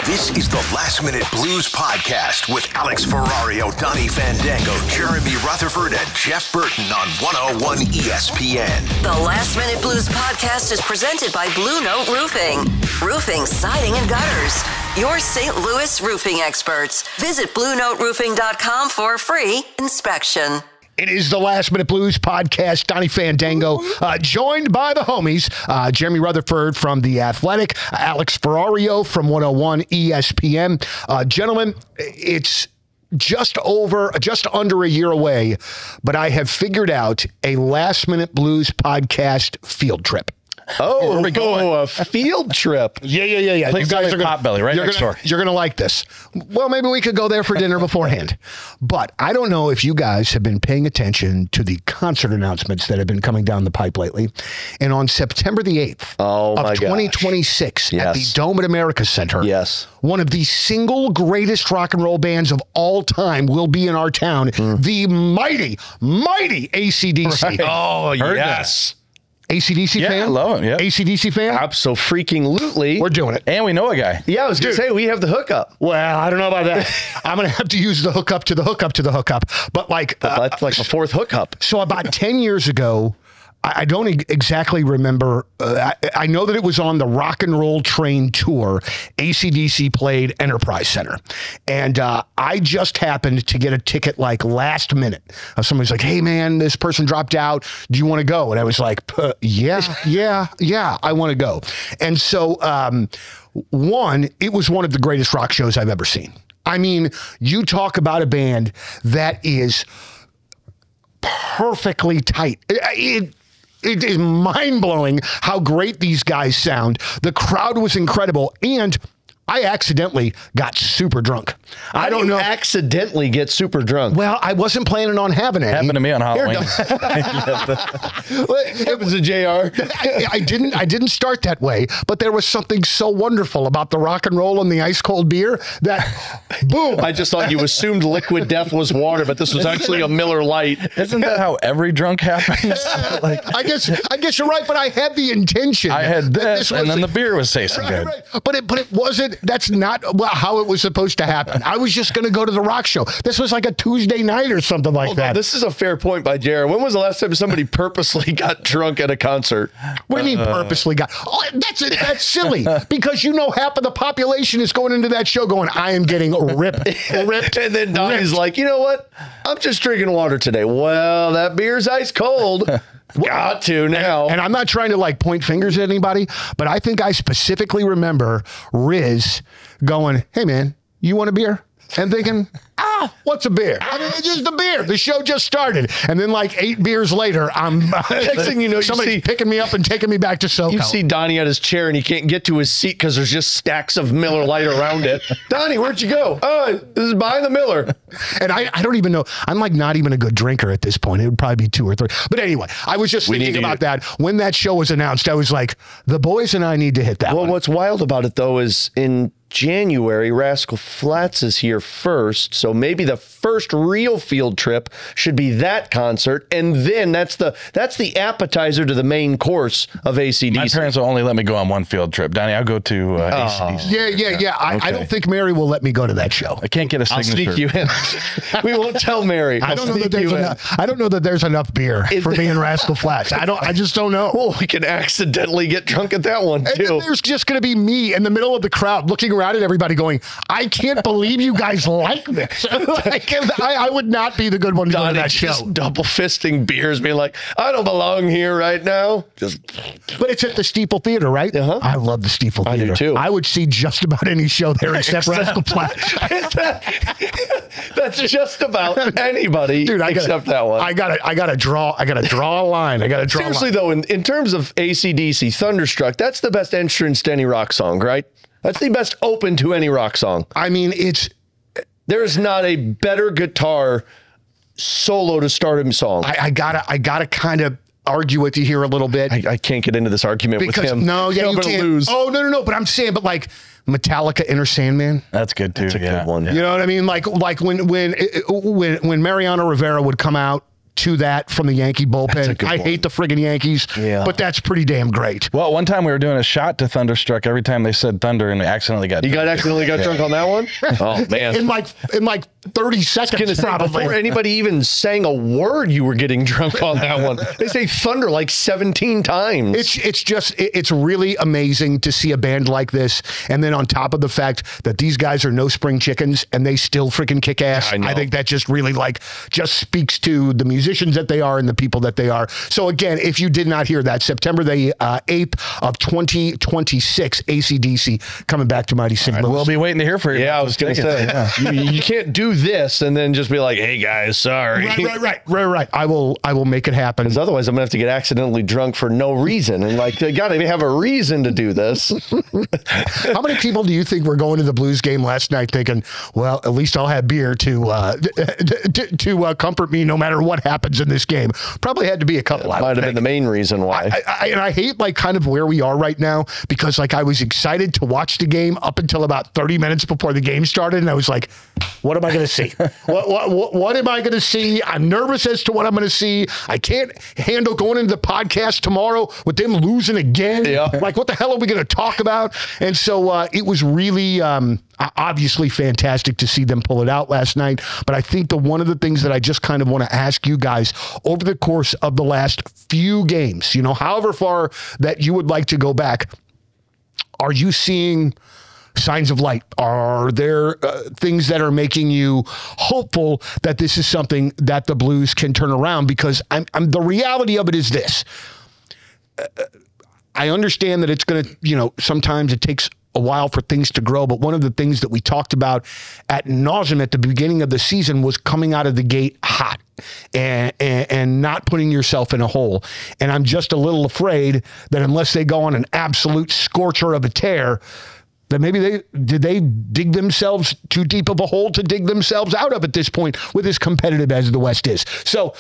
This is the Last Minute Blues Podcast with Alex Ferrario, Donnie Fandango, Jeremy Rutherford, and Jeff Burton on 101 ESPN. The Last Minute Blues Podcast is presented by Blue Note Roofing. Roofing, siding, and gutters. Your St. Louis roofing experts. Visit BlueNoteRoofing.com for a free inspection. It is the Last Minute Blues Podcast. Donnie Fandango, joined by the homies, Jeremy Rutherford from The Athletic, Alex Ferrario from 101 ESPN. Gentlemen, it's just under a year away, but I have figured out a Last Minute Blues Podcast field trip. Oh, where we going? A field trip. Yeah. Please, you guys are Potbelly right next door. You're going to like this. Well, maybe we could go there for dinner beforehand. But I don't know if you guys have been paying attention to the concert announcements that have been coming down the pipe lately. And on September the 8th of 2026 at the Dome at America Center, one of the single greatest rock and roll bands of all time will be in our town, the mighty AC/DC. Right. Oh, yes. AC/DC fan? I love it, yeah. AC/DC fan? Abso-freaking-lutely. We're doing it. And we know a guy. Yeah, I was going to say, we have the hookup. Well, I don't know about that. I'm going to have to use the hookup to the hookup to the hookup. But that's like a fourth hookup. So about 10 years ago, I don't exactly remember. I know that it was on the Rock and Roll Train tour. AC/DC played Enterprise Center. And I just happened to get a ticket like last minute. Somebody's like, hey, man, this person dropped out. Do you want to go? And I was like, yeah, I want to go. And so, it was one of the greatest rock shows I've ever seen. I mean, you talk about a band that is perfectly tight. It is mind-blowing how great these guys sound. The crowd was incredible, and I accidentally got super drunk. I don't know. Accidentally get super drunk. Well, I wasn't planning on having any. Happened to me on Halloween. It was a JR. I didn't start that way, but there was something so wonderful about the rock and roll and the ice cold beer that boom. I just thought you assumed liquid death was water, but this was actually a Miller Lite. Isn't that how every drunk happens? I guess you're right, but I had the intention. I had this and then the beer was tasting good. Right. But it wasn't. That's not how it was supposed to happen. I was just going to go to the rock show. This was like a Tuesday night or something like that. This is a fair point by Jared. When was the last time somebody purposely got drunk at a concert? What do you mean purposely got? Oh, that's it. That's silly. Because half of the population is going into that show going, I am getting ripped. And then Donnie's like, you know what? I'm just drinking water today. Well, that beer's ice cold. Got to now. And I'm not trying to point fingers at anybody, but I think I specifically remember Riz going, hey man, you want a beer? And thinking, what's a beer? I mean, it's just a beer. The show just started. And then 8 beers later, next thing you know, somebody's picking me up and taking me back to SoCal. You see Donnie at his chair and he can't get to his seat because there's just stacks of Miller Lite around it. Donnie, where'd you go? Oh, this is behind the Miller. And I don't even know. I'm not even a good drinker at this point. It would probably be 2 or 3. But anyway, I was just thinking about that. When that show was announced, I was like, the boys and I need to hit that one. Well, what's wild about it, though, is in January, Rascal Flatts is here first, so maybe the first real field trip should be that concert, and then that's the appetizer to the main course of AC/DC. My parents will only let me go on one field trip. Donnie, I'll go to AC/DC. Yeah. I don't think Mary will let me go to that show. I can't get a signature. I'll sneak you in. We won't tell Mary. I don't know that there's enough beer for me and Rascal Flatts. I just don't know. Well, we can accidentally get drunk at that one, too. And there's just going to be me in the middle of the crowd looking around at everybody going, I can't believe you guys like this. I would not be the good one to go to that show. Just double fisting beers, being like, I don't belong here right now. But it's at the Steeple Theater, right? Uh-huh. I love the Steeple Theater. I do too. I would see just about any show there except Rascal Flatts. That's just about anybody, dude, except that one. I gotta draw a line. Seriously, though, in terms of AC/DC, Thunderstruck, that's the best entrance to any rock song, right? That's the best open to any rock song. I mean, there is not a better guitar solo to start a song. I gotta kind of argue with you here a little bit. I can't get into this argument with him. No, yeah, you can't. Lose. Oh, no. But I'm saying, Metallica, Enter Sandman. That's good too. That's a good one. You know what I mean? Like when Mariano Rivera would come out to that from the Yankee bullpen. I hate the friggin' Yankees, but that's pretty damn great. Well, one time we were doing a shot to Thunderstruck every time they said Thunder, and we accidentally got drunk on that one? Oh, man. in like 30 seconds, probably. Before anybody even sang a word, you were getting drunk on that one. They say Thunder like 17 times. It's really amazing to see a band like this, and then on top of the fact that these guys are no spring chickens and they still freaking kick ass. I think that just really just speaks to the musicians that they are and the people that they are. So again, if you did not hear that, September the 8th of 2026, AC/DC coming back to Mighty St. Louis. We'll be waiting to hear from you. Yeah, I was going to say, you can't do this and then just be like, hey guys, sorry. Right. I will make it happen. Because otherwise I'm going to have to get accidentally drunk for no reason. And they got to have a reason to do this. How many people do you think were going to the Blues game last night thinking, well, at least I'll have beer to comfort me no matter what happens in this game? Probably had to be a couple. Might have been the main reason why. I hate kind of where we are right now, because I was excited to watch the game up until about 30 minutes before the game started, and I was like, what am I going to see? What am I going to see? I'm nervous as to what I'm going to see. I can't handle going into the podcast tomorrow with them losing again. Yeah. What the hell are we going to talk about? And so it was really obviously fantastic to see them pull it out last night. But I think one of the things that I just kind of want to ask you guys over the course of the last few games, however far that you would like to go back, are you seeing signs of light? Are there things that are making you hopeful that this is something that the Blues can turn around? Because the reality of it is this. I understand that it's going to, sometimes it takes a while for things to grow, but one of the things that we talked about ad nauseum at the beginning of the season was coming out of the gate hot and not putting yourself in a hole. And I'm just a little afraid that unless they go on an absolute scorcher of a tear, that maybe they dig themselves too deep of a hole to dig themselves out of at this point, with as competitive as the West is. So,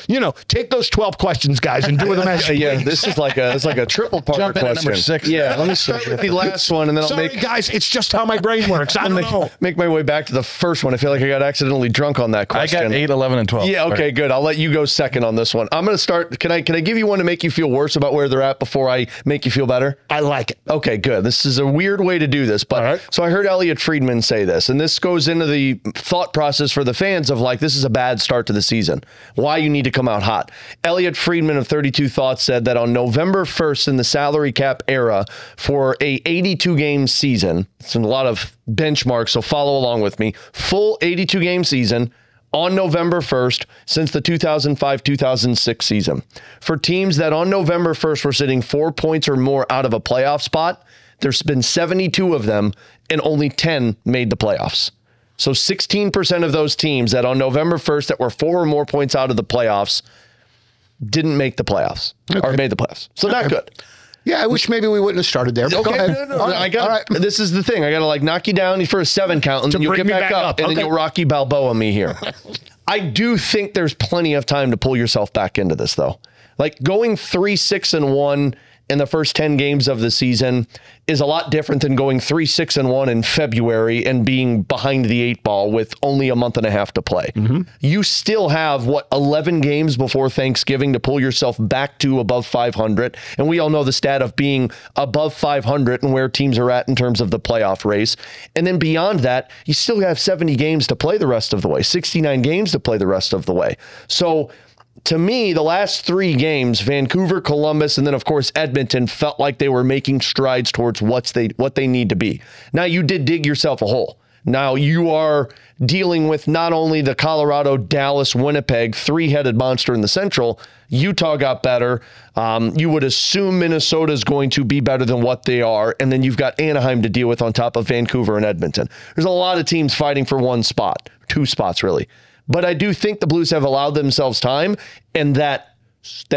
take those 12 questions, guys, and do with them as you please. This is like a triple part question. Number 6. Yeah, let me start with the last one, and then Sorry, guys, it's just how my brain works. I don't know. Make my way back to the first one. I feel like I got accidentally drunk on that question. I got 8, 11, and 12. Yeah, okay, good. I'll let you go second on this one. I'm going to start. Can I give you one to make you feel worse about where they're at before I make you feel better? I like it. Okay, good. This is a weird way to do this, but so I heard Elliot Friedman say this, and this goes into the thought process for the fans of this is a bad start to the season. Why you need to come out hot. Elliot Friedman of 32 Thoughts said that on November 1st in the salary cap era for a 82-game season, it's a lot of benchmarks, so follow along with me, full 82-game season on November 1st since the 2005-2006 season. For teams that on November 1st were sitting 4 points or more out of a playoff spot, there's been 72 of them, and only 10 made the playoffs. So 16% of those teams that on November 1st that were 4 or more points out of the playoffs didn't make the playoffs or made the playoffs. So not good. Yeah, I wish maybe we wouldn't have started there. Go ahead. No. This is the thing. I got to knock you down for a 7 count, and then you'll get back up, and then you'll Rocky Balboa me here. I do think there's plenty of time to pull yourself back into this, though. Going 3-6-1 in the first 10 games of the season is a lot different than going 3-6-1 in February and being behind the 8 ball with only a month and a half to play. Mm-hmm. You still have 11 games before Thanksgiving to pull yourself back to above 500. And we all know the stat of being above 500 and where teams are at in terms of the playoff race. And then beyond that, you still have 70 games to play the rest of the way, 69 games to play the rest of the way. So to me, the last 3 games, Vancouver, Columbus, and then, of course, Edmonton, felt like they were making strides towards what they need to be. Now, you did dig yourself a hole. Now, you are dealing with not only the Colorado, Dallas, Winnipeg, 3-headed monster in the Central. Utah got better. You would assume Minnesota is going to be better than what they are. And then you've got Anaheim to deal with on top of Vancouver and Edmonton. There's a lot of teams fighting for 1 spot, 2 spots, really. But I do think the Blues have allowed themselves time, and that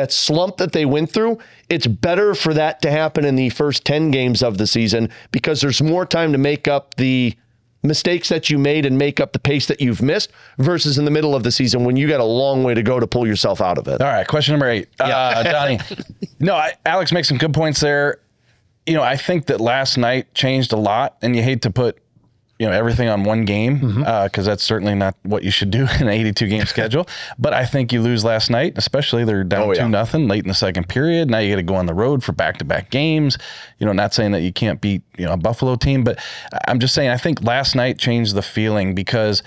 slump that they went through, it's better for that to happen in the first 10 games of the season because there's more time to make up the mistakes that you made and make up the pace that you've missed versus in the middle of the season when you got a long way to go to pull yourself out of it. All right, question number 8. Donnie. Alex makes some good points there. I think that last night changed a lot, and you hate to put everything on one game, because that's certainly not what you should do in an 82 game schedule. But I think you lose last night, especially they're down 2-0 late in the second period. Now you got to go on the road for back-to-back games. Not saying that you can't beat a Buffalo team, but I'm just saying I think last night changed the feeling because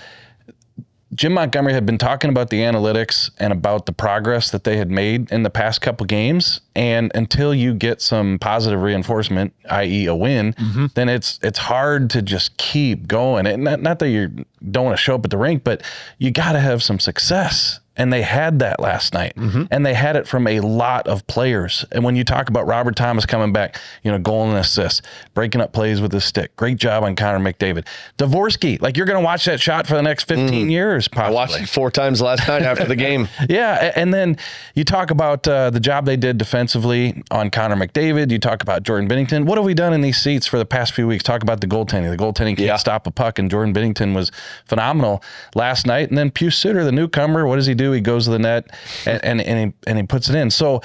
Jim Montgomery had been talking about the analytics and about the progress that they had made in the past couple games. And until you get some positive reinforcement, i.e. a win, then it's hard to just keep going. And not that you don't want to show up at the rink, but you got to have some success. And they had that last night. And they had it from a lot of players. And when you talk about Robert Thomas coming back, goal and assist, breaking up plays with his stick. Great job on Connor McDavid. Dvorsky, you're going to watch that shot for the next 15 years, possibly. I watched it 4 times last night after the game. Yeah, and then you talk about the job they did defensively on Connor McDavid. You talk about Jordan Binnington. What have we done in these seats for the past few weeks? Talk about the goaltending. The goaltending can't stop a puck, and Jordan Binnington was phenomenal last night. And then Pius Suter, the newcomer, what does he do? He goes to the net and he puts it in. So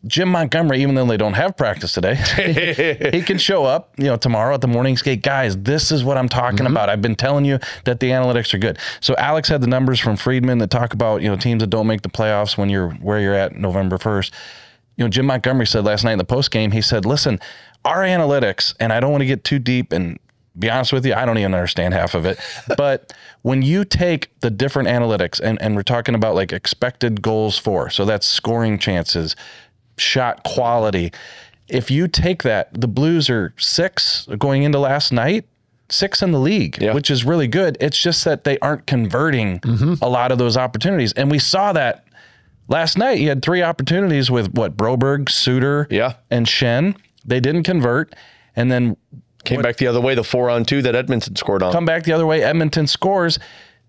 Jim Montgomery, even though they don't have practice today, he can show up, tomorrow at the morning skate. Guys, this is what I'm talking about. I've been telling you that the analytics are good. So Alex had the numbers from Friedman that talk about, teams that don't make the playoffs when you're where you're at November 1st. Jim Montgomery said last night in the post game, he said, listen, our analytics, and I don't want to get too deep and be honest with you, I don't even understand half of it. But when you take the different analytics, and we're talking about expected goals for, so that's scoring chances, shot quality. If you take that, the Blues are 6 going into last night, 6 in the league, which is really good. It's just that they aren't converting a lot of those opportunities. And we saw that last night. You had 3 opportunities with Broberg, Suter, and Shen. They didn't convert. And then came back the other way, the 4-on-2 that Edmonton scored on. Come back the other way. Edmonton scores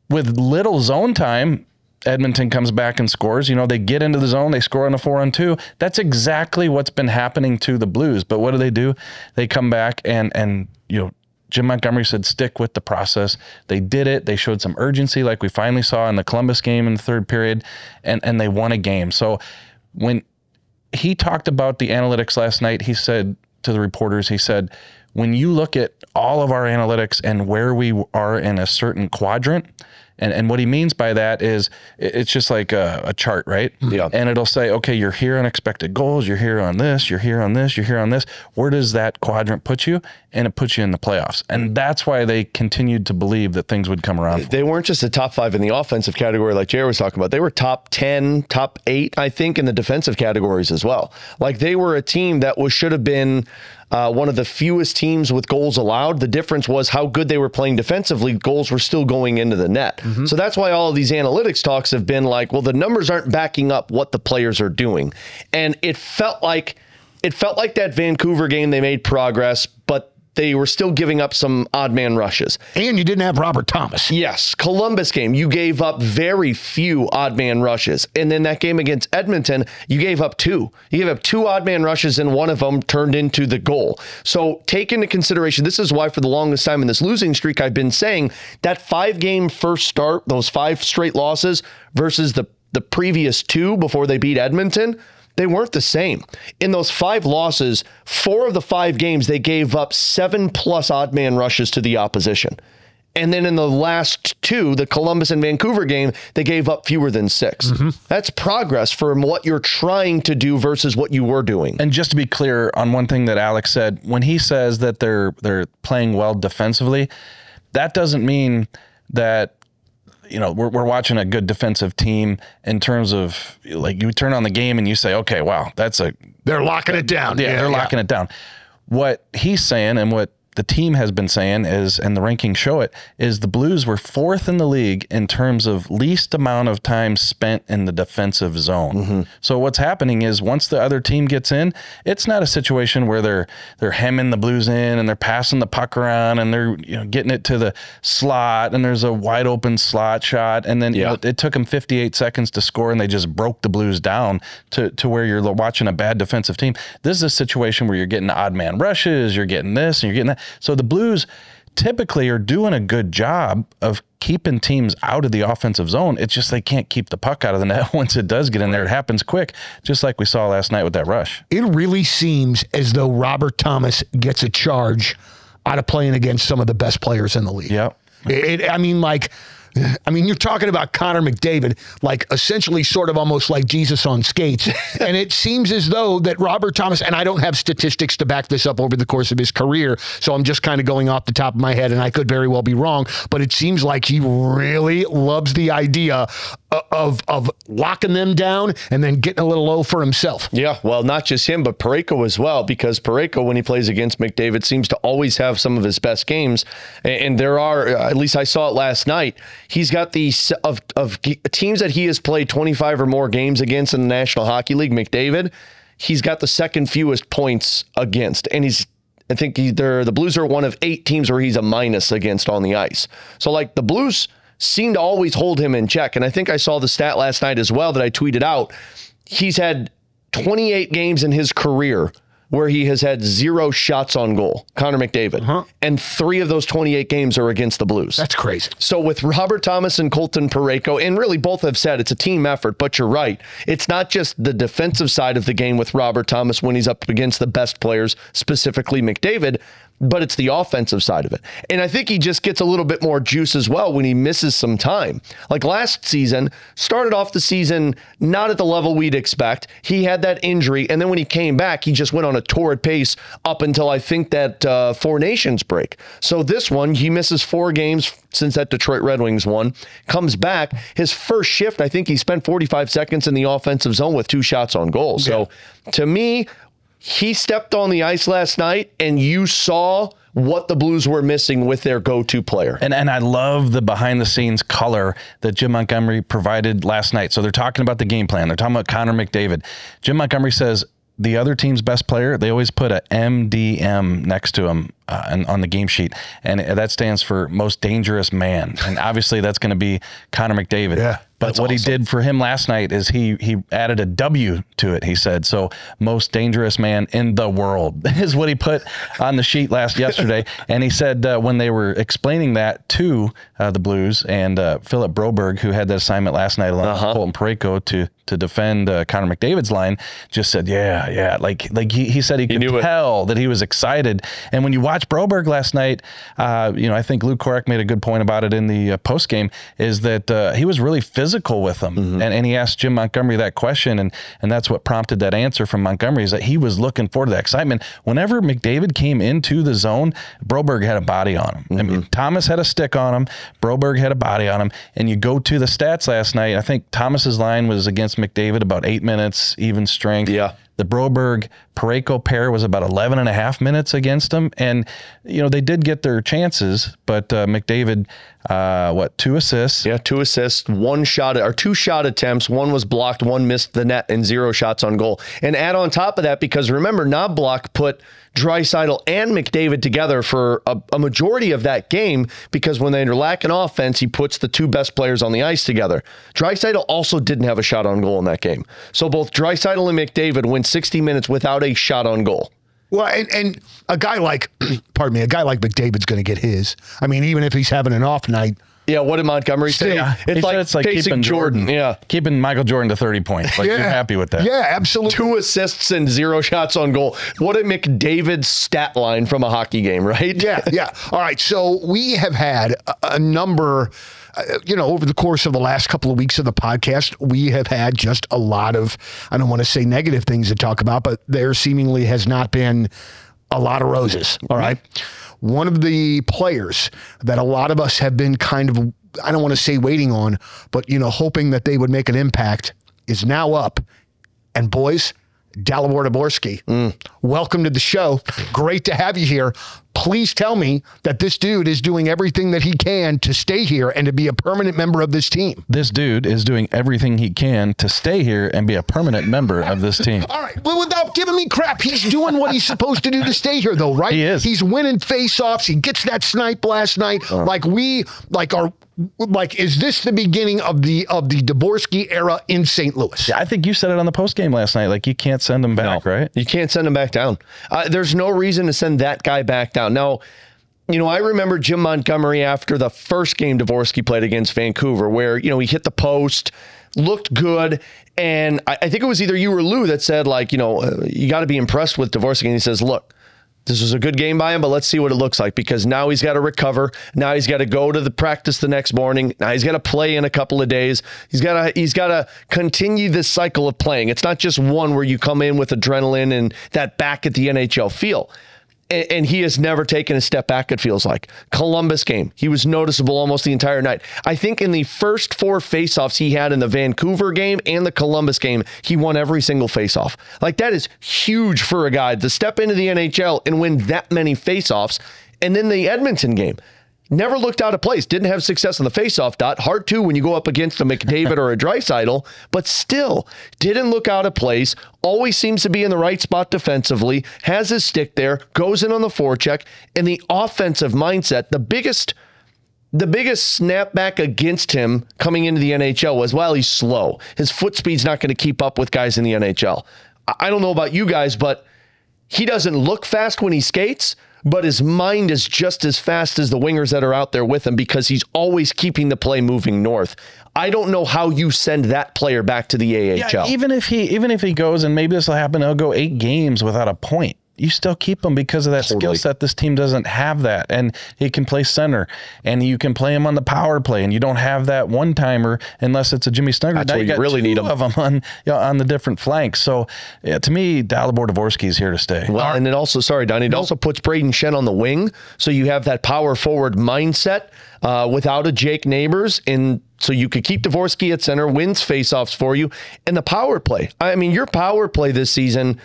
with little zone time. Edmonton comes back and scores. They get into the zone. They score on a 4-on-2. That's exactly what's been happening to the Blues. But what do? They come back and Jim Montgomery said, stick with the process. They did it. They showed some urgency like we finally saw in the Columbus game in the third period, and they won a game. So when he talked about the analytics last night, he said to the reporters, he said, when you look at all of our analytics and where we are in a certain quadrant, and what he means by that is it's just like a chart, right? Yeah. And it'll say, okay, you're here on expected goals, you're here on this, you're here on this, you're here on this. Where does that quadrant put you? And it puts you in the playoffs. And that's why they continued to believe that things would come around. They weren't just a top 5 in the offensive category like Jared was talking about. They were top 10, top 8, I think, in the defensive categories as well. They were a team that should have been one of the fewest teams with goals allowed. The difference was how good they were playing defensively. Goals were still going into the net. So that's why all of these analytics talks have been the numbers aren't backing up what the players are doing. And it felt like that Vancouver game, they made progress, but they were still giving up some odd man rushes. And you didn't have Robert Thomas. Yes. Columbus game, you gave up very few odd man rushes. And then that game against Edmonton, you gave up 2. You gave up 2 odd man rushes, and one of them turned into the goal. So take into consideration, this is why for the longest time in this losing streak, I've been saying that 5-game first start, those 5 straight losses versus the previous 2 before they beat Edmonton, they weren't the same. In those 5 losses, 4 of the 5 games, they gave up 7+ odd man rushes to the opposition. And then in the last 2, the Columbus and Vancouver game, they gave up fewer than 6. That's progress from what you're trying to do versus what you were doing. And just to be clear on one thing that Alex said, when he says that they're playing well defensively, that doesn't mean that we're watching a good defensive team in terms of you turn on the game and you say, okay, wow, they're locking it down. Yeah, they're locking it down. What he's saying and what the team has been saying is, and the rankings show it, is the Blues were 4th in the league in terms of least amount of time spent in the defensive zone. So what's happening is once the other team gets in, it's not a situation where they're hemming the Blues in and they're passing the puck around and they're getting it to the slot and there's a wide open slot shot and then it took them 58 seconds to score and they just broke the Blues down to where you're watching a bad defensive team. This is a situation where you're getting odd man rushes, you're getting this and you're getting that. So the Blues typically are doing a good job of keeping teams out of the offensive zone. It's just they can't keep the puck out of the net. Once it does get in there, it happens quick, just like we saw last night with that rush. It really seems as though Robert Thomas gets a charge out of playing against some of the best players in the league. Yep. You're talking about Connor McDavid, like essentially sort of almost like Jesus on skates. And it seems as though that Robert Thomas, and I don't have statistics to back this up over the course of his career, so I'm just kind of going off the top of my head, and I could very well be wrong, but it seems like he really loves the idea of locking them down and then getting a little low for himself. Yeah, well, not just him, but Parayko as well, because Parayko, when he plays against McDavid, seems to always have some of his best games. And there are, at least I saw it last night, he's got the of teams that he has played 25 or more games against in the National Hockey League, McDavid, he's got the second fewest points against. And I think the Blues are one of 8 teams where he's a minus against on the ice. So like the Blues seem to always hold him in check. And I think I saw the stat last night as well that I tweeted out. He's had 28 games in his career where he has had 0 shots on goal, Connor McDavid. And 3 of those 28 games are against the Blues. That's crazy. So with Robert Thomas and Colton Parayko, and really both have said it's a team effort, but you're right. It's not just the defensive side of the game with Robert Thomas when he's up against the best players, specifically McDavid, but it's the offensive side of it. And I think he just gets a little bit more juice as well when he misses some time. Like last season, started off the season not at the level we'd expect. He had that injury, and then when he came back, he just went on a torrid pace up until I think that 4 Nations break. So this one, he misses 4 games since that Detroit Red Wings one, comes back. His first shift, I think he spent 45 seconds in the offensive zone with 2 shots on goal. So to me, he stepped on the ice last night, and you saw what the Blues were missing with their go-to player. And I love the behind-the-scenes color that Jim Montgomery provided last night. So they're talking about the game plan. They're talking about Connor McDavid. Jim Montgomery says the other team's best player, they always put a MDM next to him on the game sheet, and that stands for most dangerous man. And obviously that's going to be Connor McDavid. Yeah. But what he did for him last night is he added a W to it, he said. So most dangerous man in the world is what he put on the sheet yesterday. And he said when they were explaining that to the Blues and Philip Broberg, who had that assignment last night along with Colton Parayko to defend Connor McDavid's line, just said, yeah. Like he said he could tell that he was excited. And when you watch Broberg last night, I think Luke Korek made a good point about it in the post game, is that he was really physical with him. And he asked Jim Montgomery that question, and that's what prompted that answer from Montgomery, is that he was looking forward to that excitement. Whenever McDavid came into the zone, Broberg had a body on him. I mean, Thomas had a stick on him, Broberg had a body on him, and you go to the stats last night, I think Thomas's line was against McDavid about 8 minutes, even strength. Yeah. The Broberg-Parayko pair was about 11 and a half minutes against him. And, they did get their chances, but McDavid, 2 assists? Yeah, 2 assists, 2 shot attempts. 1 was blocked, 1 missed the net, and 0 shots on goal. And add on top of that, because remember, Knoblauch put Draisaitl and McDavid together for a majority of that game, because when they're lacking offense, he puts the 2 best players on the ice together. Draisaitl also didn't have a shot on goal in that game. So both Draisaitl and McDavid went 60 minutes without a shot on goal. Well, and a guy like, McDavid's going to get his. I mean, even if he's having an off night. Yeah, what did Montgomery say? It's like keeping Jordan. Yeah, keeping Michael Jordan to 30 points. You're happy with that. Yeah, absolutely. 2 assists and 0 shots on goal. What a McDavid stat line from a hockey game, right? Yeah. All right, so we have had a number... over the course of the last couple of weeks of the podcast, we have had just a lot of, I don't want to say negative things to talk about, but there seemingly has not been a lot of roses. All right. One of the players that a lot of us have been kind of, I don't want to say waiting on, but, hoping that they would make an impact is now up. And boys, Dalibor Dvorsky, welcome to the show. Great to have you here. Please tell me that this dude is doing everything that he can to stay here and to be a permanent member of this team. This dude is doing everything he can to stay here and be a permanent member of this team. All right. Well, without giving me crap, he's doing what he's supposed to do to stay here, though, right? He is. He's winning face-offs. He gets that snipe last night. Is this the beginning of the Dvorsky era in St. Louis? Yeah, I think you said it on the post game last night. Like, you can't send him back, right? You can't send him back down. There's no reason to send that guy back down. Now, I remember Jim Montgomery after the first game Dvorsky played against Vancouver, where, he hit the post, looked good. And I think it was either you or Lou that said, you got to be impressed with Dvorsky. And he says, look, this was a good game by him, but let's see what it looks like, because now he's got to recover. Now he's got to go to the practice the next morning. Now he's got to play in a couple of days. He's got to continue this cycle of playing. It's not just one where you come in with adrenaline and that back at the NHL feel. And he has never taken a step back, it feels like. Columbus game, he was noticeable almost the entire night. I think in the first 4 faceoffs he had in the Vancouver game and the Columbus game, he won every single faceoff. Like, that is huge for a guy to step into the NHL and win that many faceoffs. And then the Edmonton game, never looked out of place. Didn't have success on the faceoff dot. Hard to when you go up against a McDavid or a Draisaitl, but still didn't look out of place. Always seems to be in the right spot defensively. Has his stick there. Goes in on the forecheck. And the offensive mindset, the biggest snapback against him coming into the NHL was, well, he's slow. His foot speed's not going to keep up with guys in the NHL. I don't know about you guys, but he doesn't look fast when he skates, but his mind is just as fast as the wingers that are out there with him, because he's always keeping the play moving north. I don't know how you send that player back to the AHL. Yeah, even if he goes, and maybe this will happen, he'll go 8 games without a point. You still keep him because of that skill set. This team doesn't have that. And he can play center, and you can play him on the power play, and you don't have that one-timer unless it's a Jimmy Snugger. That's where you really need him. Of them on the different flanks. So, yeah, to me, Dalibor Dvorsky is here to stay. Well, and it also, sorry, Donnie, it also puts Braden Shen on the wing, so you have that power forward mindset without a Jake Neighbors, and so you could keep Dvorsky at center, wins faceoffs for you, and the power play. I mean, your power play this season,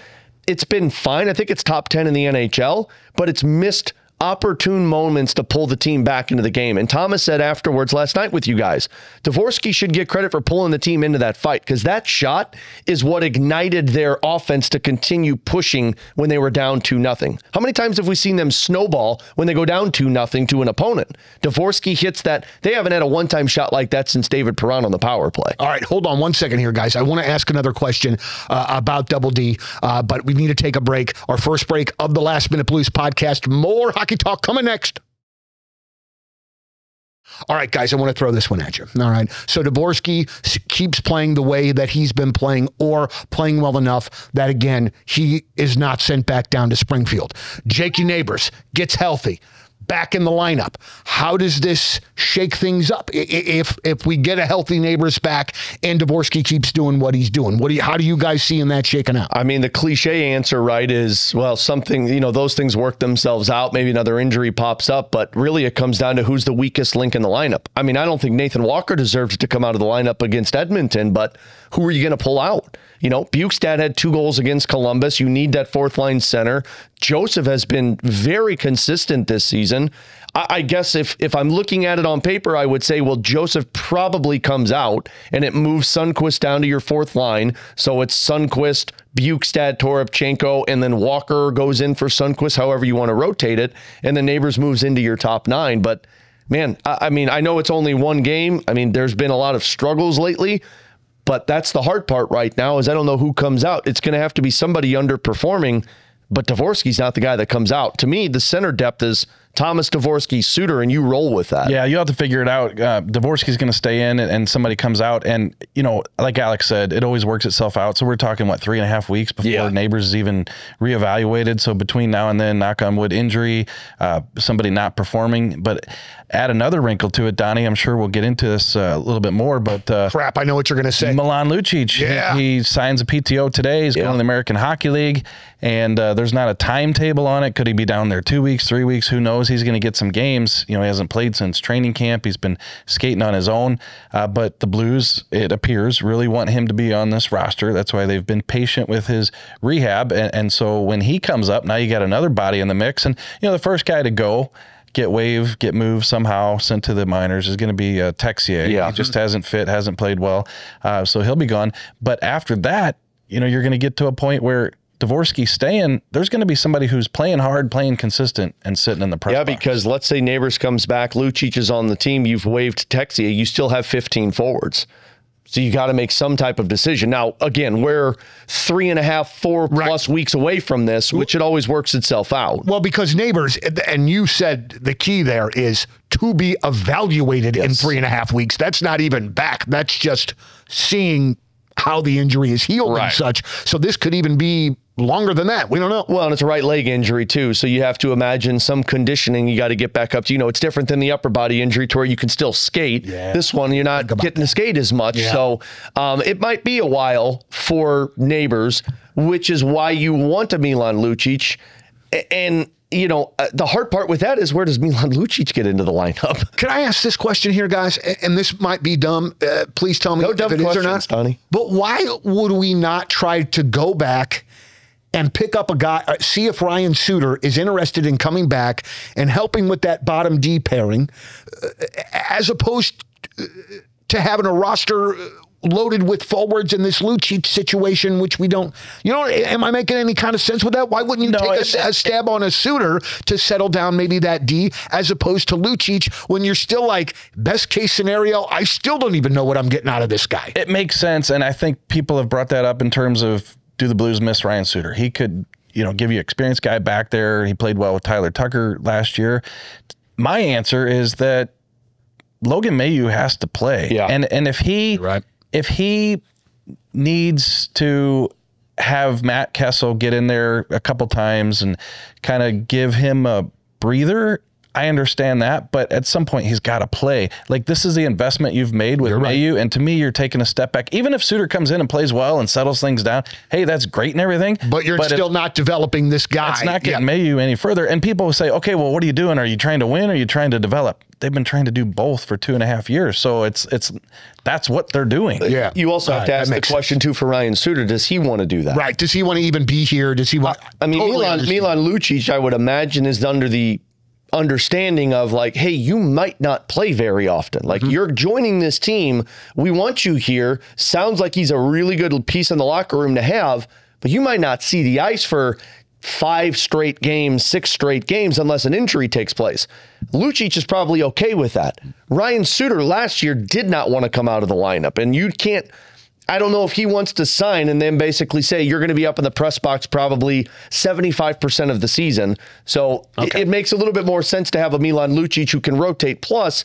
it's been fine. I think it's top 10 in the NHL, but it's missed opportune moments to pull the team back into the game. And Thomas said afterwards last night with you guys, Dvorsky should get credit for pulling the team into that fight, because that shot is what ignited their offense to continue pushing when they were down 2-0. How many times have we seen them snowball when they go down 2-0 to an opponent? Dvorsky hits that. They haven't had a one-time shot like that since David Perron on the power play. All right, hold on 1 second here, guys. I want to ask another question about Double D, but we need to take a break. Our first break of the Last Minute Blues podcast. More hockey talk coming next. All right, guys, I want to throw this one at you. All right. So Dvorsky keeps playing the way that he's been playing, or playing well enough that, again, he is not sent back down to Springfield. Jakey Neighbors gets healthy, back in the lineup. How does this shake things up if we get a healthy Neighbors back and Dvorsky keeps doing what he's doing? How do you guys see in that shaking out? I mean, the cliche answer, right, is, well, something, those things work themselves out. Maybe another injury pops up, but really it comes down to who's the weakest link in the lineup. I mean, I don't think Nathan Walker deserves to come out of the lineup against Edmonton, but who are you going to pull out? Bukestad had 2 goals against Columbus. You need that fourth line center. Joseph has been very consistent this season. I guess if I'm looking at it on paper, I would say, well, Joseph probably comes out and it moves Sundqvist down to your fourth line. So it's Sundqvist, Bukestad, Toropchenko, and then Walker goes in for Sundqvist, however you want to rotate it. And then Neighbors moves into your top 9. But man, I mean, I know it's only one game. I mean, there's been a lot of struggles lately. But that's the hard part right now, is I don't know who comes out. It's going to have to be somebody underperforming, but Dvorsky's not the guy that comes out. To me, the center depth is Thomas, Dvorsky, Suter, and you roll with that. Yeah, you have to figure it out. Dvorsky's going to stay in, and somebody comes out. And, like Alex said, it always works itself out. So we're talking, 3.5 weeks before Neighbors is even reevaluated. So between now and then, knock on wood, injury, somebody not performing. But add another wrinkle to it, Donnie. I'm sure we'll get into this a little bit more. But crap, I know what you're going to say. Milan Lucic, he signs a PTO today. He's going to the American Hockey League, and there's not a timetable on it. Could he be down there 2 weeks, 3 weeks? Who knows? He's going to get some games. He hasn't played since training camp. He's been skating on his own. But the Blues, it appears, really want him to be on this roster. That's why they've been patient with his rehab. And so when he comes up, now you got another body in the mix. And, the first guy to go, get waived, get moved somehow, sent to the minors, is going to be Texier. Yeah. He just hasn't fit, hasn't played well. So he'll be gone. But after that, you're going to get to a point where Dvorsky staying, there's going to be somebody who's playing hard, playing consistent, and sitting in the press box. Because let's say Neighbors comes back, Lucic is on the team, you've waived Texier, you still have 15 forwards. So you got to make some type of decision. Now, again, we're 3.5, 4 plus weeks away from this, which it always works itself out. Well, because Neighbors, and you said the key there is to be evaluated in 3.5 weeks. That's not even back. That's just seeing how the injury is healed and such. So this could even be longer than that. We don't know. Well, and it's a right leg injury too, so you have to imagine some conditioning you got to get back up to. It's different than the upper body injury to where you can still skate. Yeah. This one, you're not getting to skate as much, so it might be a while for Neighbors, which is why you want a Milan Lucic. And the hard part with that is, where does Milan Lucic get into the lineup? Can I ask this question here, guys? And this might be dumb. Please tell me if it is or not. Donnie. But why would we not try to go back and pick up a guy, see if Ryan Suter is interested in coming back and helping with that bottom D pairing, as opposed to having a roster loaded with forwards in this Lucic situation, which we don't, am I making any kind of sense with that? Why wouldn't you take a stab on a Suter to settle down maybe that D, as opposed to Lucic, when you're still like, best case scenario, I still don't even know what I'm getting out of this guy. It makes sense. And I think people have brought that up in terms of, do the Blues miss Ryan Suter? He could, give you experienced guy back there. He played well with Tyler Tucker last year. My answer is that Logan Mailloux has to play. Yeah. And if he, if he needs to have Matt Kessel get in there a couple times and kind of give him a breather, I understand that, but at some point he's got to play. Like, this is the investment you've made with Mailloux, and to me, you're taking a step back. Even if Suter comes in and plays well and settles things down, hey, that's great and everything. But you're still not developing this guy. It's not getting Mailloux any further. And people will say, okay, well, what are you doing? Are you trying to win? Or are you trying to develop? They've been trying to do both for 2.5 years. So that's what they're doing. Yeah. You also have to ask the question too for Ryan Suter. Does he want to do that? Right. Does he want to even be here? Does he want? I mean, Milan Lucic, I would imagine, is under the understanding of like, hey, you might not play very often. Like, you're joining this team. We want you here. Sounds like he's a really good piece in the locker room to have, but you might not see the ice for 5 straight games, 6 straight games, unless an injury takes place. Lucic is probably okay with that. Ryan Suter last year did not want to come out of the lineup, and you can't, I don't know if he wants to sign and then basically say you're going to be up in the press box probably 75% of the season. So it makes a little bit more sense to have a Milan Lucic who can rotate. Plus,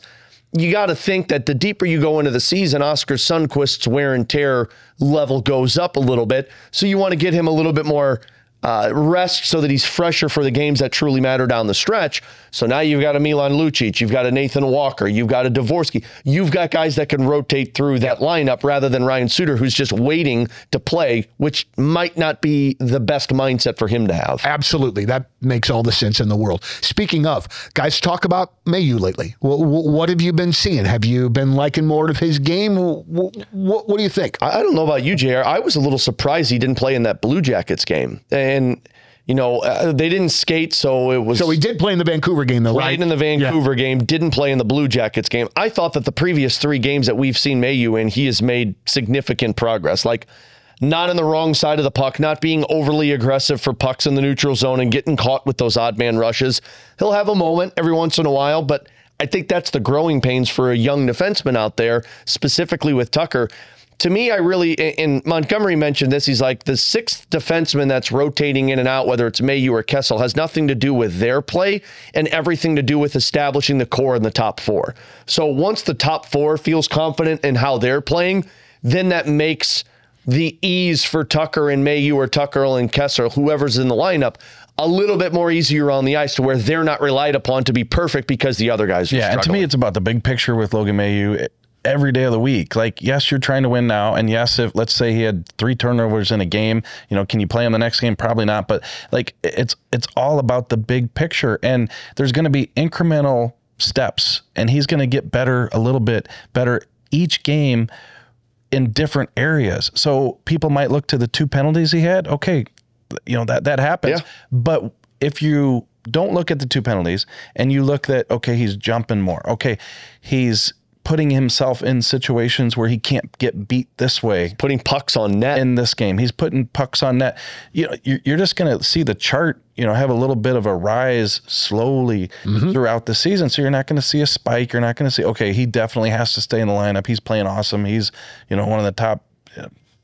you got to think that the deeper you go into the season, Oscar Sundqvist's wear and tear level goes up a little bit. So you want to get him a little bit more rest so that he's fresher for the games that truly matter down the stretch. So now you've got a Milan Lucic, you've got a Nathan Walker, you've got a Dvorsky. You've got guys that can rotate through that lineup rather than Ryan Suter, who's just waiting to play, which might not be the best mindset for him to have. Absolutely. That makes all the sense in the world. Speaking of, guys, talk about Mailloux lately. What have you been seeing? Have you been liking more of his game? What do you think? I don't know about you, JR. I was a little surprised he didn't play in that Blue Jackets game. And, they didn't skate, so it was... So he did play in the Vancouver game, though, right? Right in the Vancouver game, didn't play in the Blue Jackets game. I thought that the previous 3 games that we've seen Mailloux in, he has made significant progress. Like, not on the wrong side of the puck, not being overly aggressive for pucks in the neutral zone and getting caught with those odd man rushes. He'll have a moment every once in a while, but I think that's the growing pains for a young defenseman out there, specifically with Tucker. To me, and Montgomery mentioned this, he's like, the 6th defenseman that's rotating in and out, whether it's Mailloux or Kessel, has nothing to do with their play and everything to do with establishing the core in the top 4. So once the top 4 feels confident in how they're playing, then that makes the ease for Tucker and Mailloux or Tucker and Kessel, whoever's in the lineup, a little bit more easier on the ice to where they're not relied upon to be perfect because the other guys are struggling. And to me, it's about the big picture with Logan Mailloux. Every day of the week. Like, yes, you're trying to win now. And yes, if let's say he had 3 turnovers in a game, can you play him the next game? Probably not. But like, it's all about the big picture, and there's going to be incremental steps, and he's going to get better, a little bit better each game in different areas. So people might look to the 2 penalties he had. Okay. That happens. Yeah. But if you don't look at the 2 penalties and you look at, okay, he's jumping more. Okay. He's putting himself in situations where he can't get beat this way. Putting pucks on net. In this game. He's putting pucks on net. You're just going to see the chart, have a little bit of a rise slowly throughout the season. So you're not going to see a spike. You're not going to see, okay, he definitely has to stay in the lineup. He's playing awesome. He's, one of the top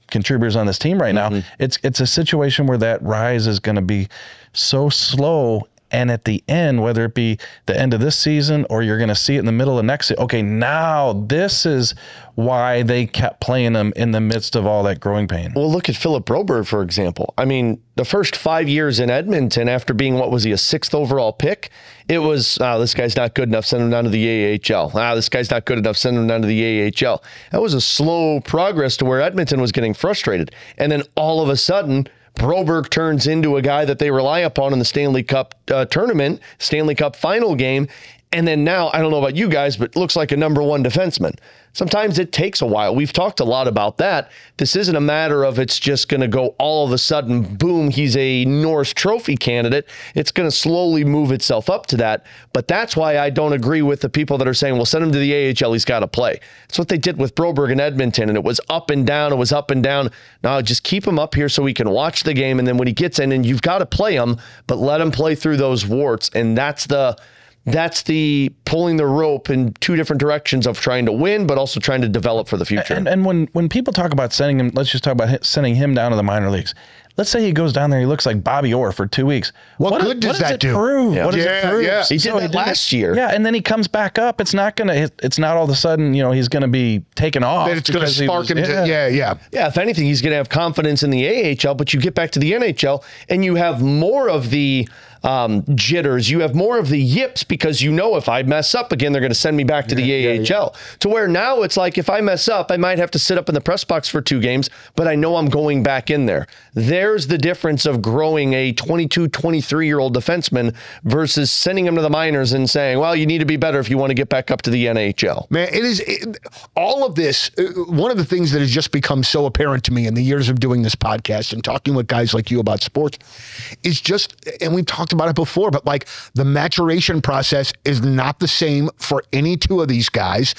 contributors on this team right now. It's a situation where that rise is going to be so slow, And at the end, whether it be the end of this season or you're going to see it in the middle of next season, okay, now this is why they kept playing him in the midst of all that growing pain. Well, look at Philip Broberg, for example. I mean, the first 5 years in Edmonton, after being, what was he, a 6th overall pick, it was, this guy's not good enough, send him down to the AHL. This guy's not good enough, send him down to the AHL. That was a slow progress to where Edmonton was getting frustrated. And then all of a sudden, Broberg turns into a guy that they rely upon in the Stanley Cup tournament, Stanley Cup final game. And then now, I don't know about you guys, but looks like a number one defenseman. Sometimes it takes a while. We've talked a lot about that. This isn't a matter of it's just going to go all of a sudden, boom, he's a Norris Trophy candidate. It's going to slowly move itself up to that. But that's why I don't agree with the people that are saying, well, send him to the AHL, he's got to play. That's what they did with Broberg in Edmonton, and it was up and down, it was up and down. Now just keep him up here so we can watch the game, and then when he gets in, and you've got to play him, but let him play through those warts, and that's the pulling the rope in two different directions of trying to win, but also trying to develop for the future. And when people talk about sending him, let's just talk about sending him down to the minor leagues. Let's say he goes down there, he looks like Bobby Orr for 2 weeks. What good does that do? Yeah. What does it prove? Yeah. He did that last year. Yeah, and then he comes back up. It's not all of a sudden, he's going to be taken off. It's going to spark him. Yeah. If anything, he's going to have confidence in the AHL, but you get back to the NHL and you have more of the jitters. You have more of the yips because if I mess up again, they're going to send me back to the AHL. To where now it's like if I mess up, I might have to sit up in the press box for 2 games, but I know I'm going back in there. There's the difference of growing a 22, 23-year-old defenseman versus sending him to the minors and saying, well, you need to be better if you want to get back up to the NHL. Man, all of this, one of the things that has just become so apparent to me in the years of doing this podcast and talking with guys like you about sports is just, and we've talked about it before, but like the maturation process is not the same for any two of these guys.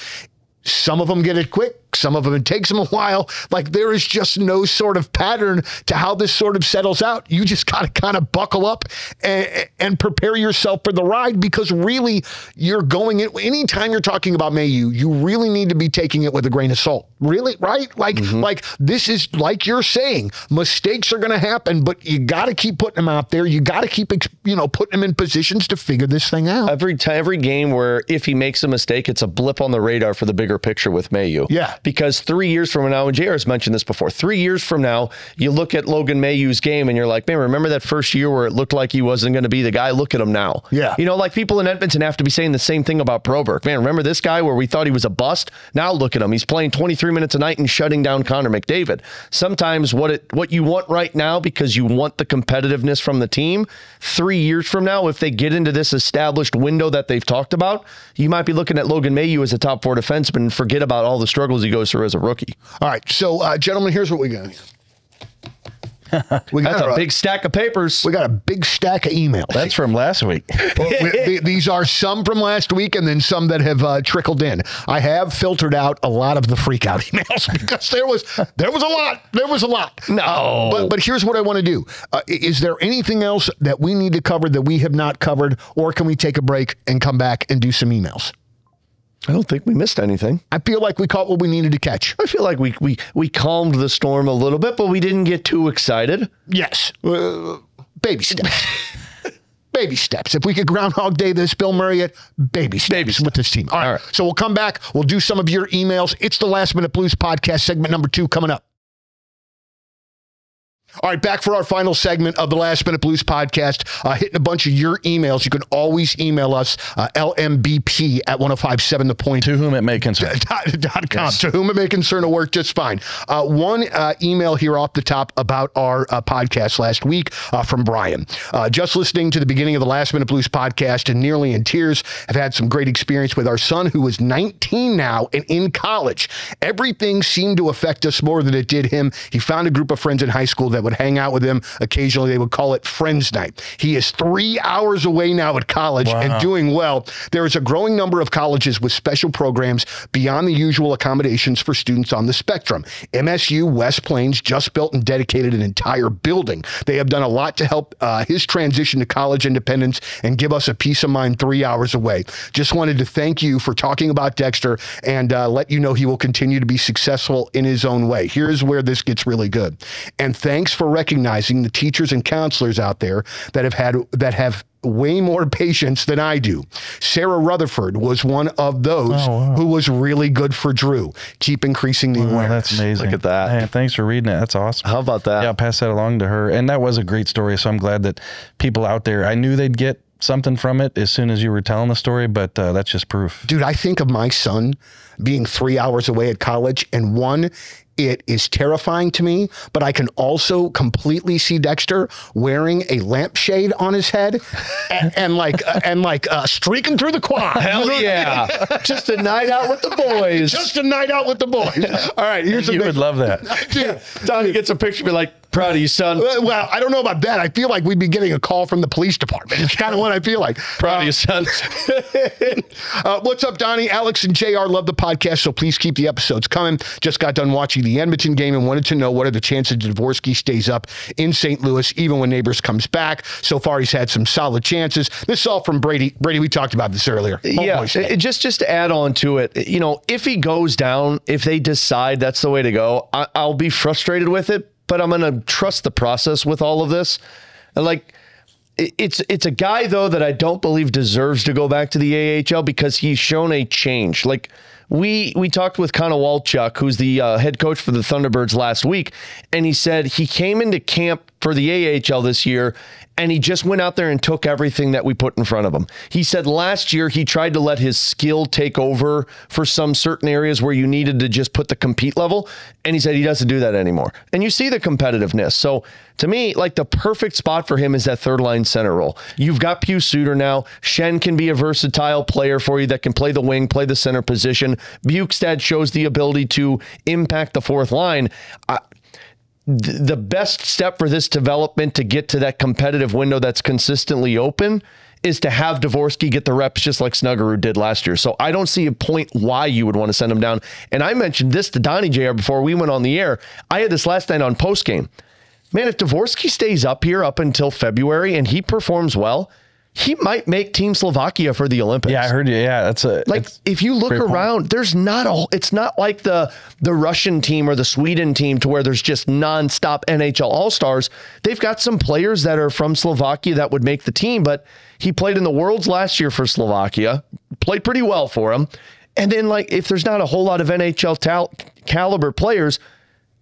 Some of them get it quick. Some of them, it takes them a while. Like there is just no sort of pattern to how this sort of settles out. You just got to kind of buckle up and prepare yourself for the ride because really you're going in. Anytime you're talking about Mayu, you really need to be taking it with a grain of salt. Really, right? Like this is like you're saying, mistakes are going to happen, but you got to keep putting them out there. You got to keep, putting them in positions to figure this thing out. Every game where if he makes a mistake, it's a blip on the radar for the bigger picture with Mayu. Yeah. Because 3 years from now, and JR has mentioned this before, 3 years from now, you look at Logan Mayu's game and you're like, man, remember that first year where it looked like he wasn't going to be the guy? Look at him now. Yeah. Like people in Edmonton have to be saying the same thing about Broberg. Man, remember this guy where we thought he was a bust? Now look at him. He's playing 23 minutes a night and shutting down Connor McDavid. Sometimes what you want right now because you want the competitiveness from the team, 3 years from now, if they get into this established window that they've talked about, you might be looking at Logan Mayu as a top 4 defenseman and forget about all the struggles he goes through as a rookie. All right, so gentlemen, here's what we got. That's a big stack of papers. We got a big stack of emails. That's from last week. These are some from last week and then some that have trickled in. I have filtered out a lot of the freak out emails because there was a lot. There was a lot. No. But here's what I want to do. Is there anything else that we need to cover that we have not covered, or can we take a break and come back and do some emails? I don't think we missed anything. I feel like we caught what we needed to catch. I feel like we calmed the storm a little bit, but we didn't get too excited. Yes. Baby steps. Baby steps. If we could Groundhog Day this, Bill Murray it, baby steps with this team. All right. So we'll come back. We'll do some of your emails. It's the Last Minute Blues podcast, segment number 2 coming up. All right, back for our final segment of the Last Minute Blues podcast. Hitting a bunch of your emails. You can always email us, LMBP at 1057 The Point. To whom it may concern. .com. Yes. To whom it may concern will work just fine. One email here off the top about our podcast last week from Brian. Just listening to the beginning of the Last Minute Blues podcast and nearly in tears. Have had some great experience with our son who is 19 now and in college. Everything seemed to affect us more than it did him. He found a group of friends in high school that would hang out with him. Occasionally, they would call it Friends Night. He is 3 hours away now at college and doing well. There is a growing number of colleges with special programs beyond the usual accommodations for students on the spectrum. MSU West Plains just built and dedicated an entire building. They have done a lot to help his transition to college independence and give us a peace of mind 3 hours away. Just wanted to thank you for talking about Dexter and let you know he will continue to be successful in his own way. Here's where this gets really good. And thanks thanks for recognizing the teachers and counselors out there that have way more patience than I do. Sarah Rutherford was one of those who was really good for Drew. Keep increasing the awareness. That's amazing. Look at that. Man, thanks for reading it. That's awesome. How about that? Yeah, I'll pass that along to her. And that was a great story. So I'm glad that people out there, I knew they'd get something from it as soon as you were telling the story, but that's just proof. Dude, I think of my son being 3 hours away at college, and it is terrifying to me, but I can also completely see Dexter wearing a lampshade on his head and streaking through the quad. Hell yeah. Just a night out with the boys. Just a night out with the boys. All right, here's the You would love that. Dude, Donnie gets a picture, be like, proud of you, son. well, I don't know about that. I feel like we'd be getting a call from the police department. It's kind of what I feel like. Proud of you, son. What's up, Donnie? Alex and JR love the podcast, so please keep the episodes coming. Just got done watching the Edmonton game and wanted to know what are the chances Dvorsky stays up in St. Louis even when Neighbors comes back. So far, he's had some solid chances. This is all from Brady. Brady, we talked about this earlier. Yeah, just to add on to it, if he goes down, if they decide that's the way to go, I'll be frustrated with it, but I'm going to trust the process with all of this. Like, it's a guy, though, that I don't believe deserves to go back to the AHL because he's shown a change. Like, we talked with Connor Walchuk, who's the head coach for the Thunderbirds last week, and he said he came into camp for the AHL this year, and he just went out there and took everything that we put in front of him. He said last year he tried to let his skill take over for some certain areas where you needed to just put the compete level, and he said he doesn't do that anymore. And you see the competitiveness. So to me, like, the perfect spot for him is that third line center role. You've got Pius Suter now. Schenn can be a versatile player for you that can play the wing, play the center position. Bukestad shows the ability to impact the fourth line. The best step for this development to get to that competitive window that's consistently open is to have Dvorsky get the reps just like Snuggerud did last year. So I don't see a point why you would want to send him down. And I mentioned this to Donnie Jr. before we went on the air. I had this last night on postgame. Man, if Dvorsky stays up here up until February and he performs well, he might make Team Slovakia for the Olympics. Yeah, I heard you. Yeah, that's if you look around, there's it's not like the Russian team or the Sweden team to where there's just nonstop NHL All-Stars. They've got some players that are from Slovakia that would make the team, but he played in the Worlds last year for Slovakia, played pretty well for him. And then, if there's not a whole lot of NHL caliber players,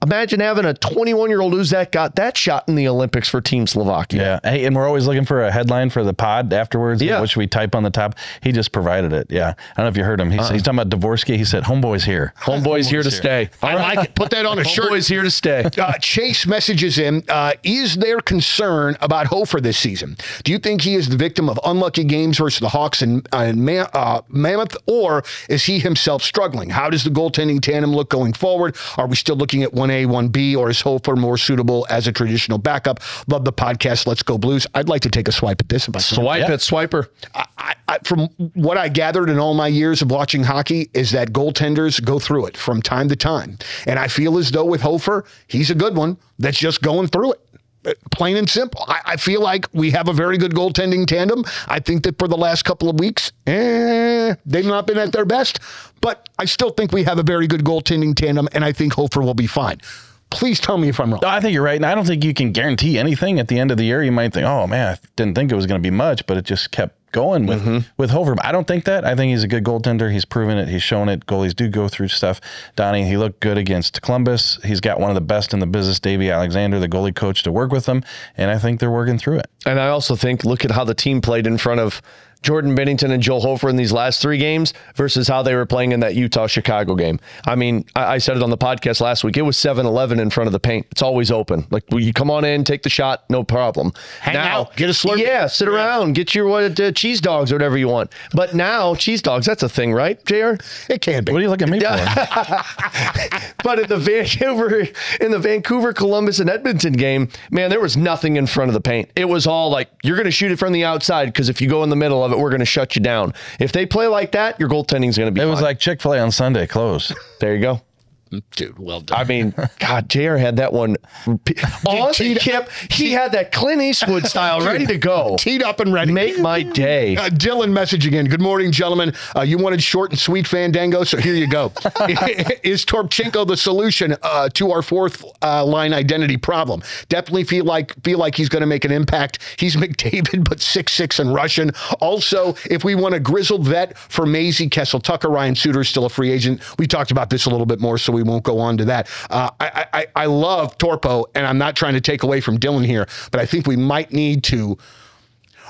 imagine having a 21-year-old who's got that shot in the Olympics for Team Slovakia. Yeah. Hey, and we're always looking for a headline for the pod afterwards. Yeah. What should we type on the top? He just provided it. Yeah. I don't know if you heard him. He's talking about Dvorsky. He said, Homeboy's here. Homeboy's here to stay. I like it. Put that on a shirt. Homeboy's here to stay. Chase messages him, is there concern about Hofer this season? Do you think he is the victim of unlucky games versus the Hawks and Mammoth, or is he himself struggling? How does the goaltending tandem look going forward? Are we still looking at 1A, 1B, or is Hofer more suitable as a traditional backup? Love the podcast. Let's go Blues. I'd like to take a swipe at this. Swiper. From what I gathered in all my years of watching hockey is that goaltenders go through it from time to time. And I feel as though with Hofer, he's a good one that's just going through it. Plain and simple. I feel like we have a very good goaltending tandem. I think that for the last couple of weeks, they've not been at their best, but I still think we have a very good goaltending tandem, and I think Hofer will be fine. Please tell me if I'm wrong. No, I think you're right. And I don't think you can guarantee anything at the end of the year. You might think, oh, man, I didn't think it was going to be much, but it just kept going with Hofer. But I don't think that. I think he's a good goaltender. He's proven it. He's shown it. Goalies do go through stuff. Donnie, he looked good against Columbus. He's got one of the best in the business, Davey Alexander, the goalie coach, to work with him. And I think they're working through it. And I also think, look at how the team played in front of Jordan Binnington and Joel Hofer in these last 3 games versus how they were playing in that Utah-Chicago game. I mean, I said it on the podcast last week. It was 7-11 in front of the paint. It's always open. Like, you come on in, take the shot, no problem. Hang out, get a Slurpee. Yeah, sit around, get your cheese dogs or whatever you want. But now, cheese dogs, that's a thing, right, JR? It can be. What are you looking at me for? But in the Vancouver, Columbus, and Edmonton game, man, there was nothing in front of the paint. It was all like, you're going to shoot it from the outside because if you go in the middle of it, we're going to shut you down. If they play like that, your goaltending is going to be fine. Was like Chick-fil-A on Sunday, closed. There you go. Dude, well done. I mean, God, JR had that one on the tip. He had that Clint Eastwood style ready to go. Teed up and ready. Make my day. Dylan message again. Good morning, gentlemen. You wanted short and sweet Fandango, so here you go. Is Toropchenko the solution to our fourth line identity problem? Definitely feel like he's going to make an impact. He's McDavid, but 6'6" and Russian. Also, if we want a grizzled vet for Maisie, Kessel Tucker, Ryan Suter is still a free agent. We talked about this a little bit more, so we won't go on to that. I love Torpo, and I'm not trying to take away from Dylan here, but I think we might need to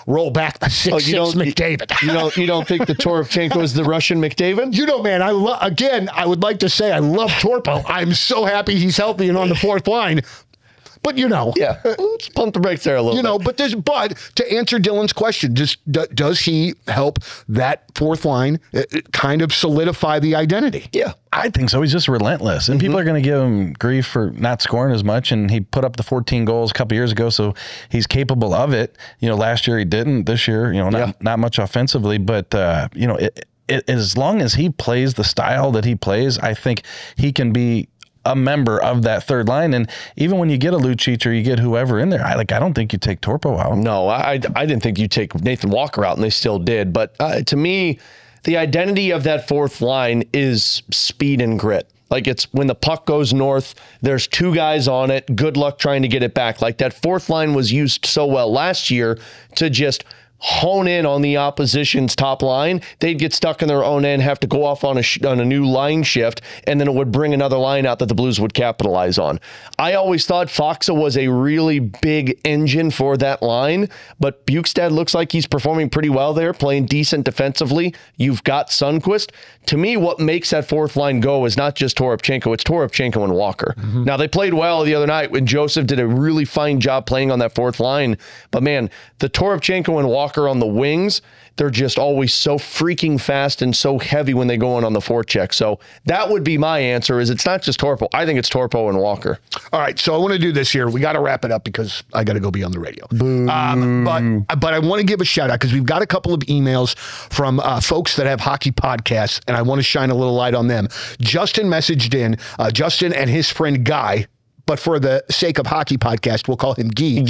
roll back the 6'6" McDavid. You don't think the Toropchenko is the Russian McDavid? You know, man, I would like to say I love Torpo. I'm so happy he's healthy and on the fourth line. But, yeah, let's pump the brakes there a little bit. But to answer Dylan's question, does he help that fourth line kind of solidify the identity? Yeah. I think so. He's just relentless. And people are going to give him grief for not scoring as much. And he put up the 14 goals a couple years ago, so he's capable of it. Last year he didn't. This year, not much offensively. But, as long as he plays the style that he plays, I think he can be a member of that third line. And even when you get a Lucic or you get whoever in there, I don't think you take Torpo out. No, I didn't think you take Nathan Walker out, and they still did. But to me, the identity of that fourth line is speed and grit. Like, it's when the puck goes north, there's two guys on it. Good luck trying to get it back. Like, that fourth line was used so well last year to just hone in on the opposition's top line. They'd get stuck in their own end, have to go off on a new line shift, and then it would bring another line out that the Blues would capitalize on. I always thought Faksa was a really big engine for that line, but Bukestad looks like he's performing pretty well there, playing decent defensively. You've got Sundqvist. To me, what makes that fourth line go is not just Toropchenko, it's Toropchenko and Walker. Mm-hmm. Now, they played well the other night when Joseph did a really fine job playing on that fourth line, but man, the Toropchenko and Walker on the wings, they're just always so freaking fast and so heavy when they go in on the forecheck. So that would be my answer, is it's not just Torpo. I think it's Torpo and Walker. All right, so I want to do this here. We got to wrap it up because I got to go be on the radio. But I want to give a shout out because we've got a couple of emails from folks that have hockey podcasts, and I want to shine a little light on them. Justin messaged in, Justin and his friend Guy, but for the sake of hockey podcast, we'll call him Guy.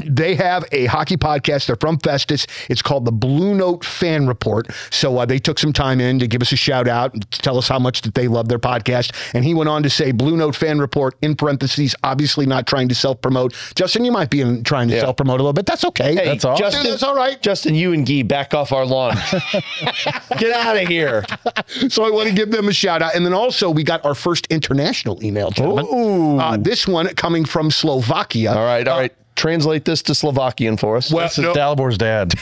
They have a hockey podcast. They're from Festus. It's called the Blue Note Fan Report. So they took some time in to give us a shout out and to tell us how much that they love their podcast. And he went on to say, Blue Note Fan Report, in parentheses, obviously not trying to self-promote. Justin, you might be trying to self-promote a little bit. That's okay. Hey, that's awesome. Justin, that's all right. Justin, you and Guy, back off our lawn. Get out of here. So I want to give them a shout out. And then also we got our first international email, gentlemen. This one coming from Slovakia. All right. Translate this to Slovakian for us. Well, this is Dalibor's dad.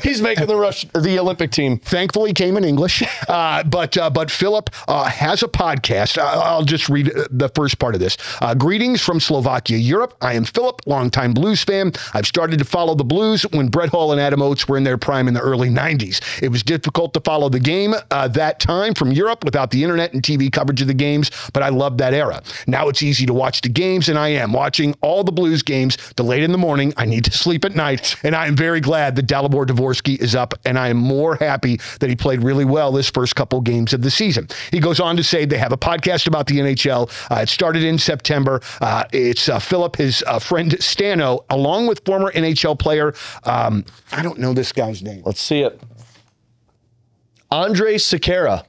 He's making the Olympic team. Thankfully, came in English. But Philip has a podcast. I'll just read the first part of this. Greetings from Slovakia, Europe. I am Philip, longtime Blues fan. I've started to follow the Blues when Brett Hull and Adam Oates were in their prime in the early 90s. It was difficult to follow the game that time from Europe without the internet and TV coverage of the games, but I loved that era. Now it's easy to watch the games, and I am watching all the Blues games late in the morning. I need to sleep at night, and I am very glad that Dalibor Dvorsky is up, and I am more happy that he played really well this first couple games of the season. He goes on to say they have a podcast about the NHL. It started in September. It's Philip, his friend Stano, along with former NHL player, I don't know this guy's name. Let's see it. Andre Sekera.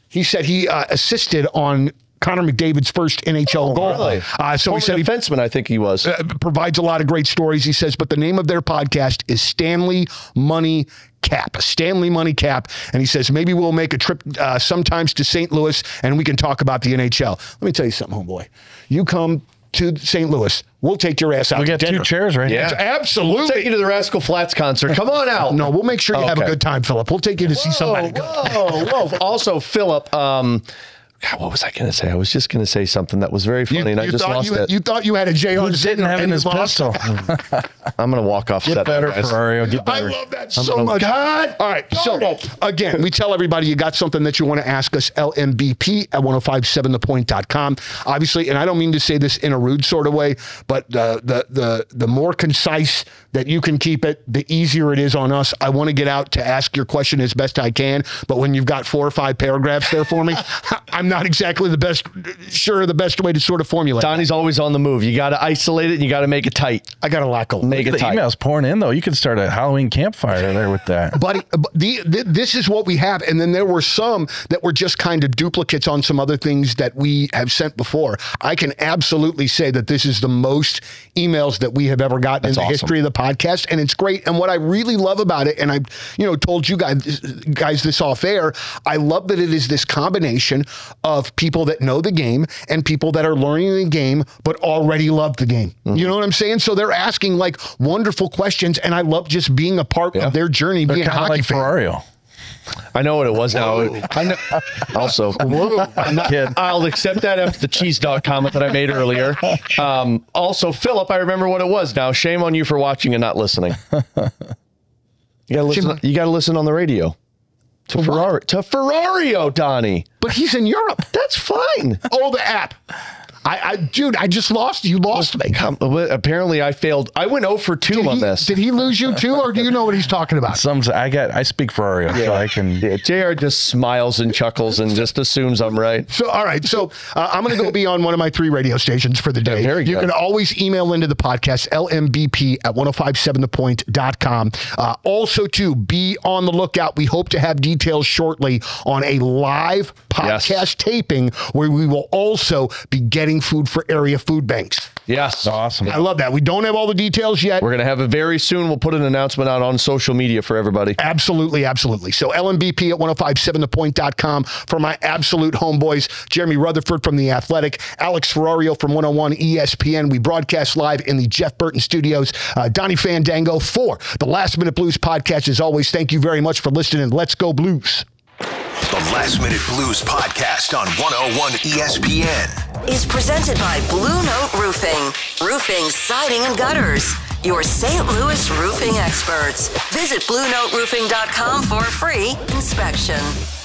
He said he assisted on Connor McDavid's first NHL goal. Really? So he said defenseman, I think he was. Provides a lot of great stories. He says, but the name of their podcast is Stanley Money Cap. Stanley Money Cap. And he says, maybe we'll make a trip sometimes to St. Louis and we can talk about the NHL. Let me tell you something, homeboy. You come to St. Louis, we'll take your ass out we to got dinner. 2 chairs right here. Absolutely. We'll take you to the Rascal Flatts concert. Come on out. No, we'll make sure you have a good time, Philip. We'll take you to see somebody good. Whoa. Also, Philip, God, what was I going to say? I was just going to say something that was very funny, and I just lost it. You thought you had a JR didn't have in his pistol. I'm going to walk off set. Get better, Ferrario. Get better. I love that so much. God. All right. So, again, we tell everybody you got something that you want to ask us, LMBP at 1057thepoint.com. Obviously, and I don't mean to say this in a rude sort of way, but the more concise that you can keep it, the easier it is on us. I want to get out to ask your question as best I can, but when you've got 4 or 5 paragraphs there for me, I'm not exactly the best way to sort of formulate. Donnie's always on the move. You got to isolate it and you got to make it tight. I got a lot going. Make it The tight. emails pouring in, though. You could start a Halloween campfire there with that. Buddy, this is what we have. And then there were some that were just kind of duplicates on some other things that we have sent before. I can absolutely say that this is the most emails that we have ever gotten in the history of the podcast. And it's great. And what I really love about it, and I told you guys this off air, I love that it is this combination of people that know the game and people that are learning the game but already love the game. Mm-hmm. You know what I'm saying? So they're asking like wonderful questions, and I love just being a part of their journey, being a hockey like fan. Ferrario. I know what it was now. I know. Also, I'm not kidding. I'll accept that after the cheese dog comment that I made earlier. Also, Philip, I remember what it was now. Shame on you for watching and not listening. You gotta listen on the radio. To Ferrario, Donnie. But he's in Europe. That's fine. Oh, the app. Dude, I just lost. You lost me. Apparently, I failed. I went 0 for 2 on this. Did he lose you too, or do you know what he's talking about? I speak Ferrario, so I can. Yeah, JR just smiles and chuckles and just assumes I'm right. So, all right. So, I'm going to go be on one of my 3 radio stations for the day. Very good. You can always email into the podcast, lmbp@1057thepoint.com. Also, to be on the lookout. We hope to have details shortly on a live podcast taping where we will also be getting food for area food banks. Yes. Awesome. I love that. We don't have all the details yet. We're going to have it very soon. We'll put an announcement out on social media for everybody. Absolutely, absolutely. So LMBP at 1057thepoint.com for my absolute homeboys, Jeremy Rutherford from The Athletic, Alex Ferrario from 101 ESPN. We broadcast live in the Jeff Burton studios. Donnie Fandango for the Last Minute Blues podcast. As always, thank you very much for listening. Let's go Blues. The Last Minute Blues podcast on 101 ESPN is presented by Blue Note Roofing. Roofing, siding, and gutters. Your St. Louis roofing experts. Visit BlueNoteRoofing.com for a free inspection.